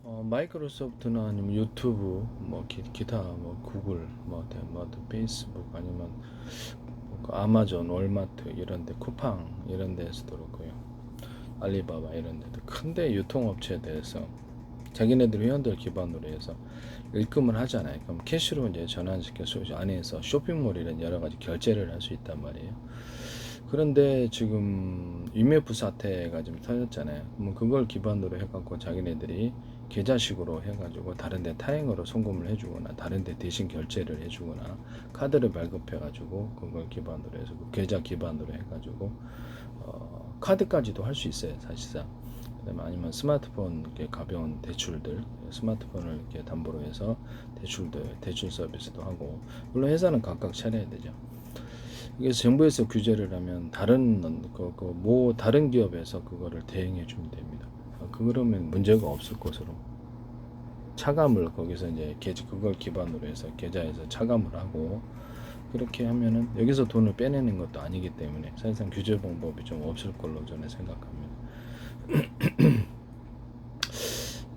마이크로소프트나 아니면 유튜브, 기타, 구글, 페이스북, 아니면 그 아마존, 월마트 이런데, 쿠팡 이런 데서도 그렇고요. 알리바바 이런 데도 큰데 유통업체에 대해서 자기네들 회원들 기반으로 해서 입금을 하잖아요. 그럼 캐시로 이제 전환시켜서 안에서 쇼핑몰 이런 여러 가지 결제를 할 수 있단 말이에요. 그런데 지금 IMF 사태가 좀 터졌잖아요. 그럼 그걸 기반으로 해갖고 자기네들이 계좌식으로 해가지고 다른데 타행으로 송금을 해주거나 다른데 대신 결제를 해주거나 카드를 발급해가지고 그걸 기반으로 해서 그 계좌 기반으로 해가지고 카드까지도 할 수 있어요, 사실상. 그다음에 아니면 스마트폰 이렇게 가벼운 대출들, 스마트폰을 이렇게 담보로 해서 대출 서비스도 하고, 물론 회사는 각각 차려야 되죠. 이게 정부에서 규제를 하면 다른 기업에서 그거를 대행해 주면 됩니다. 그러면 문제가 없을 것으로, 차감을 거기서 이제 그걸 기반으로 해서 계좌에서 차감을 하고, 그렇게 하면은 여기서 돈을 빼내는 것도 아니기 때문에 사실상 규제 방법이 좀 없을 걸로 저는 생각합니다.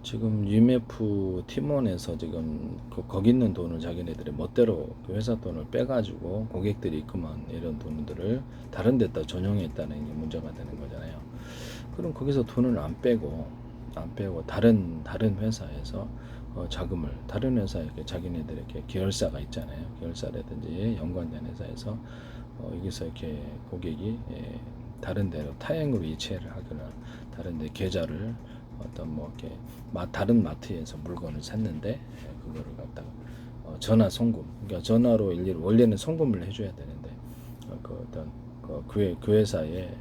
지금 UMF 팀원에서 지금 거기 있는 돈을 자기네들이 멋대로 그 회사 돈을 빼가지고 고객들이 입금한 이런 돈들을 다른 데다 전용했다는 게 문제가 되는 거잖아요. 그럼 거기서 돈을 안 빼고 다른 회사에서 자금을 다른 회사에 자기네들 이렇게 계열사가 있잖아요. 계열사라든지 연관된 회사에서 여기서 이렇게 고객이 다른 데로 타행으로 이체를 하거나 다른 데 계좌를 어떤 이렇게 다른 마트에서 물건을 샀는데 그거를 갖다가 전화 송금, 그러니까 전화로 일일이 원래는 송금을 해줘야 되는데 그 회사의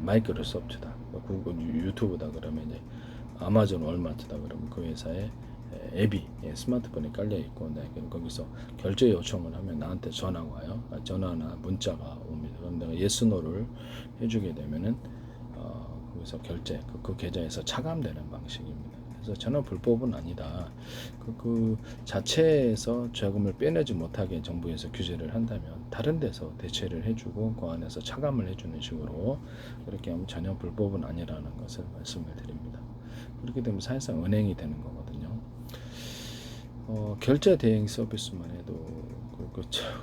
마이크로소프트다, 구글, 유튜브다 그러면 이제 아마존, 월마트다 그러면 그 회사의 앱이 스마트폰에 깔려 있고, 거기서 결제 요청을 하면 나한테 전화가 와요. 전화나 문자가 옵니다. 그럼 내가 예스노를 해주게 되면은 거기서 그 계좌에서 차감되는 방식입니다. 그래서 전혀 불법은 아니다. 그 자체에서 자금을 빼내지 못하게 정부에서 규제를 한다면 다른 데서 대체를 해주고 그 안에서 차감을 해주는 식으로 그렇게 하면 전혀 불법은 아니라는 것을 말씀을 드립니다. 그렇게 되면 사실상 은행이 되는 거거든요. 결제 대행 서비스만 해도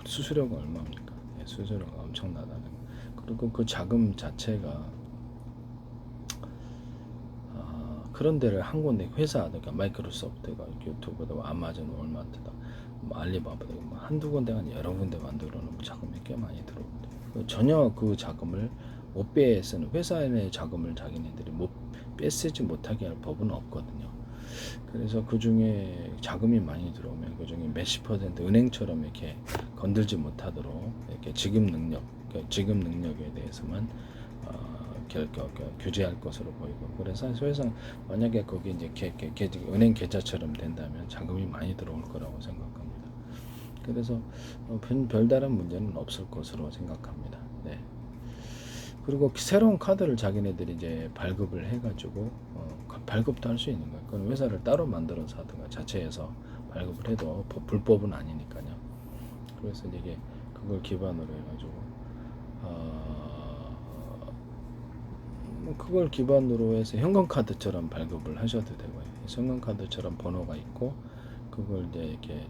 수수료가 얼마입니까? 수수료가 엄청나다는 거. 그리고 그 자금 자체가 그런 데를 한 군데 회사, 그러니까 마이크로소프트가 유튜브다, 아마존, 월마트다, 알리바바다, 한두 군데가 아니라 여러 군데 만들어 놓으면 자금이 꽤 많이 들어옵니다. 전혀 그 자금을 못 빼쓰는, 회사 내 자금을 자기네들이 빼쓰지 못하게 할 법은 없거든요. 그래서 그 중에 자금이 많이 들어오면 그 중에 몇십 퍼센트 은행처럼 이렇게 건들지 못하도록 이렇게 지급 능력에 대해서만 규제할 것으로 보이고, 그래서 사실상 만약에 거기 이제 은행 계좌처럼 된다면 자금이 많이 들어올 거라고 생각합니다. 그래서 별다른 문제는 없을 것으로 생각합니다. 네. 그리고 새로운 카드를 자기네들이 이제 발급을 해가지고 발급도 할 수 있는 거예요. 그건 회사를 따로 만들어서 하든가 자체에서 발급을 해도 불법은 아니니까요. 그래서 이게 그걸 기반으로 해가지고 그걸 기반으로 해서 현금카드처럼 발급을 하셔도 되고요. 현금카드처럼 번호가 있고 그걸 이제 이렇게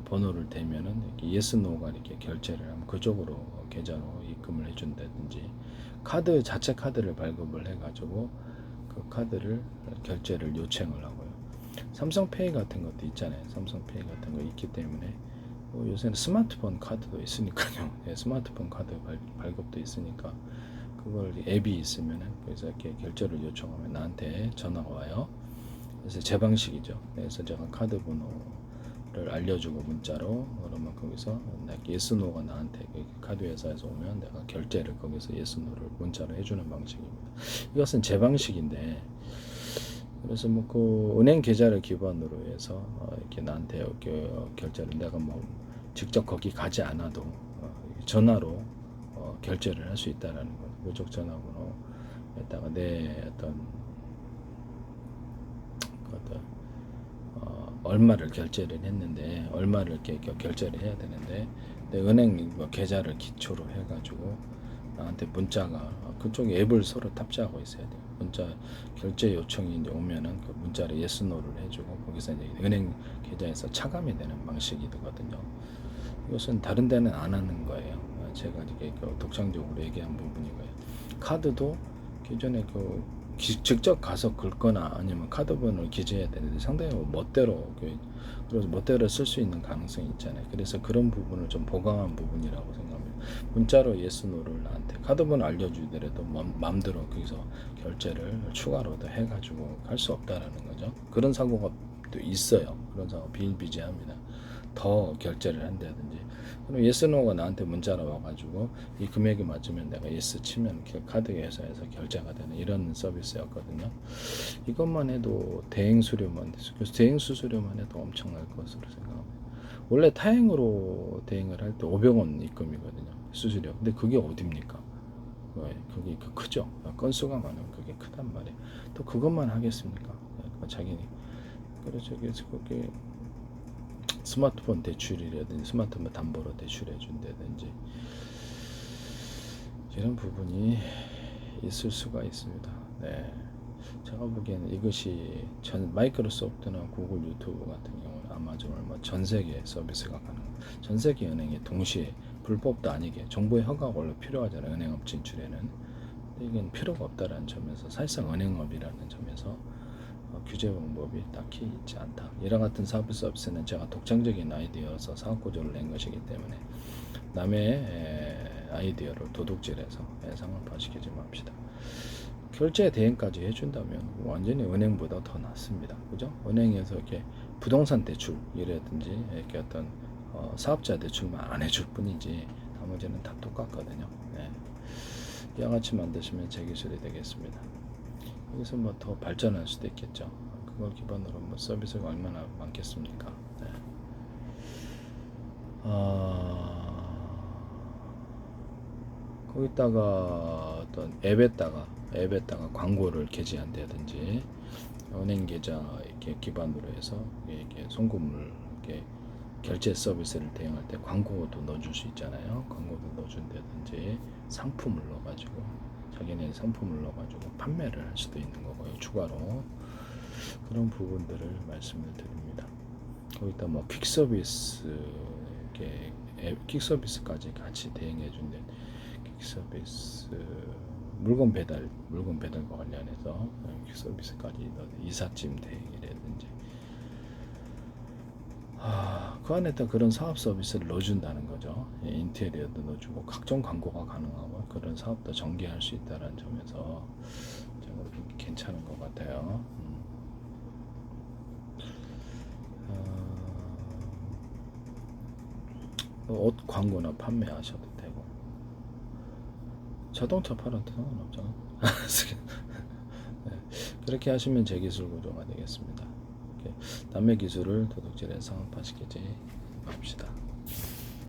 번호를 대면은 이렇게 예스 노가 이렇게 결제를 하면 그쪽으로 계좌로 입금을 해준다든지, 자체 카드를 발급을 해가지고 그 카드를 결제를 요청을 하고요. 삼성페이 같은 것도 있잖아요. 삼성페이 같은 거 있기 때문에 요새는 스마트폰 카드도 있으니까요. 예, 스마트폰 카드 발급도 있으니까 그걸 앱이 있으면은 그래서 이렇게 결제를 요청하면 나한테 전화가 와요. 그래서 제 방식이죠. 그래서 제가 카드 번호를 알려주고 문자로, 그러면 거기서 예스 노가 나한테 카드 회사에서 오면 내가 결제를 거기서 예스 노를 문자로 해주는 방식입니다. 이것은 제 방식인데, 그래서 그 은행 계좌를 기반으로 해서 이렇게 나한테 결제를 내가 직접 거기 가지 않아도 전화로 결제를 할 수 있다라는 거. 그쪽 전화번호에다가 내 얼마를 결제를 했는데, 얼마를 이렇게 결제를 해야 되는데 내 은행 계좌를 기초로 해가지고 나한테 문자가 그쪽 앱을 서로 탑재하고 있어야 돼요. 문자 결제 요청이 이제 오면은 그 문자를 yes, no를 해주고 거기서 이제 은행 계좌에서 차감이 되는 방식이 되거든요. 이것은 다른 데는 안 하는 거예요. 제가 이렇게 독창적으로 얘기한 부분이고요. 카드도 기존에 직접 가서 긁거나 아니면 카드번호를 기재해야 되는데 상당히 멋대로 그래서 멋대로 쓸 수 있는 가능성이 있잖아요. 그래서 그런 부분을 좀 보강한 부분이라고 생각합니다. 문자로 yes, no를 나한테 카드번호 알려주더라도 마음대로 거기서 결제를 추가로 더 해가지고 할 수 없다라는 거죠. 그런 사고가 또 있어요. 그런 사고 비일비재합니다. 더 결제를 한다든지. 그럼 yes, no가 나한테 문자로 와가지고 이 금액이 맞으면 내가 yes 치면 카드 회사에서 결제가 되는 이런 서비스였거든요. 이것만 해도 대행 수수료만 해도 엄청날 것으로 생각합니다. 원래 타행으로 대행을 할 때 500원 입금이거든요. 수수료. 근데 그게 어딥니까? 그게 크죠. 건수가 많으면 그게 크단 말이에요. 또 그것만 하겠습니까? 자기는. 그래서 그게 스마트폰 대출이라든지 스마트폰 담보로 대출해 준다든지 이런 부분이 있을 수가 있습니다. 네. 제가 보기에는 이것이 마이크로소프트나 구글, 유튜브 같은 경우는 아마존 전 세계 서비스가 가능합니다. 전 세계 은행에 동시에 불법도 아니게 정부의 허가가 원래 필요하잖아요. 은행업 진출에는. 근데 이건 필요가 없다라는 점에서 사실상 은행업이라는 점에서 규제 방법이 딱히 있지 않다. 이런 같은 사업 서비스는 제가 독창적인 아이디어여서 사업 구조를 낸 것이기 때문에 남의 아이디어를 도둑질해서 상업화시키지 맙시다. 결제 대행까지 해준다면 완전히 은행보다 더 낫습니다. 그죠? 은행에서 이렇게 부동산 대출이라든지 이렇게 어떤 사업자 대출만 안 해줄 뿐이지 나머지는 다 똑같거든요. 네. 이와 같이 만드시면 제 기술이 되겠습니다. 여기서 뭐 더 발전할 수도 있겠죠. 그걸 기반으로 뭐 서비스가 얼마나 많겠습니까? 네. 거기다가 어떤 앱에다가 광고를 게재한다든지 은행 계좌 이렇게 기반으로 해서 이렇게 송금을 이렇게 결제 서비스를 대행할 때 광고도 넣어줄 수 있잖아요. 광고도 넣어준다든지 상품을 넣어가지고 자기네 상품을 넣어가지고 판매를 할 수도 있는 거고요. 추가로 그런 부분들을 말씀을 드립니다. 거기다 뭐 퀵 서비스 이렇게 퀵 서비스까지 같이 대행해 준다. 퀵 서비스 물건 배달과 관련해서 퀵 서비스까지 이삿짐 대행이라든지 그 안에 또 그런 사업 서비스를 넣어준다는 거죠. 인테리어도 넣어주고 각종 광고가 가능하고 그런 사업도 전개할 수 있다는 점에서 제가 괜찮은 것 같아요. 옷 광고나 판매하셔도 되고 자동차 팔아도 상관없잖아. 네, 그렇게 하시면 제 기술 구조가 되겠습니다. 남의 기술을 도둑질해서 상업화시키지 맙시다.